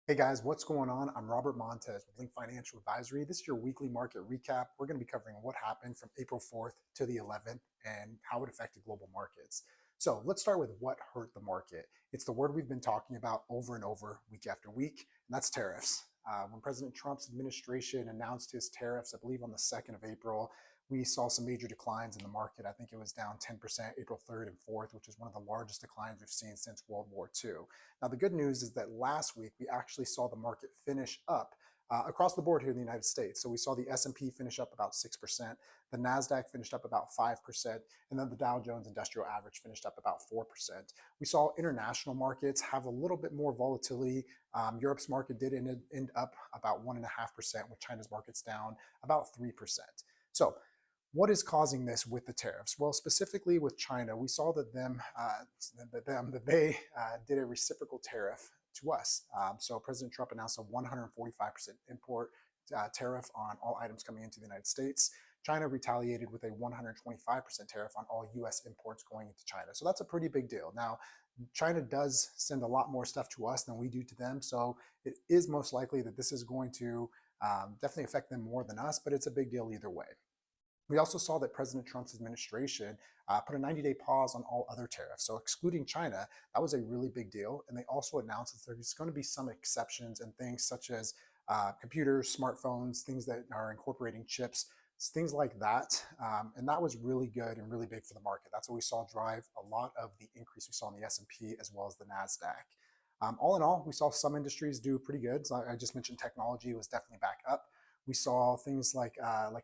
Hey guys, what's going on? I'm Robert Montez with Link Financial Advisory. This is your weekly market recap. We're going to be covering what happened from April 4th to the 11th and how it affected global markets. So let's start with what hurt the market. It's the word we've been talking about over and over week after week, and that's tariffs. When President Trump's administration announced his tariffs, I believe on the 2nd of April, we saw some major declines in the market. I think it was down 10% April 3rd and 4th, which is one of the largest declines we've seen since World War II. Now, the good news is that last week we actually saw the market finish up across the board here in the United States. So we saw the S&P finish up about 6%, the Nasdaq finished up about 5%, and then the Dow Jones Industrial Average finished up about 4%. We saw international markets have a little bit more volatility. Europe's market did end up about 1.5%, with China's markets down about 3%. So what is causing this with the tariffs? Well, specifically with China, we saw that they did a reciprocal tariff to us. So President Trump announced a 145% import tariff on all items coming into the United States. China retaliated with a 125% tariff on all U.S. imports going into China. So that's a pretty big deal. Now, China does send a lot more stuff to us than we do to them. So it is most likely that this is going to definitely affect them more than us, but it's a big deal either way. We also saw that President Trump's administration put a 90-day pause on all other tariffs. So excluding China, that was a really big deal. And they also announced that there's going to be some exceptions and things such as computers, smartphones, things that are incorporating chips, things like that. And that was really good and really big for the market. That's what we saw drive a lot of the increase we saw in the S&P as well as the NASDAQ. All in all, we saw some industries do pretty good. So I just mentioned technology was definitely back up. We saw things like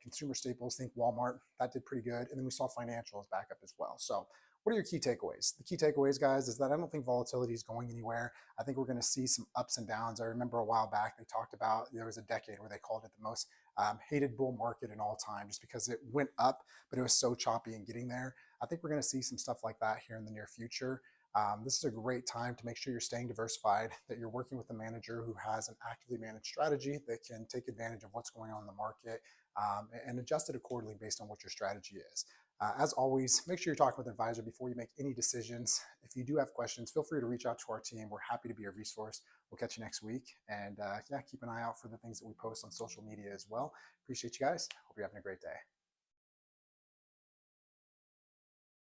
consumer staples, think Walmart, that did pretty good. And then we saw financials back up as well. So what are your key takeaways? The key takeaways, guys, is that I don't think volatility is going anywhere. I think we're going to see some ups and downs. I remember a while back they talked about there was a decade where they called it the most hated bull market in all time just because it went up, but it was so choppy in getting there. I think we're going to see some stuff like that here in the near future. This is a great time to make sure you're staying diversified, that you're working with a manager who has an actively managed strategy that can take advantage of what's going on in the market and adjust it accordingly based on what your strategy is. As always, make sure you're talking with an advisor before you make any decisions. If you do have questions, feel free to reach out to our team. We're happy to be a resource. We'll catch you next week. And yeah, keep an eye out for the things that we post on social media as well. Appreciate you guys. Hope you're having a great day.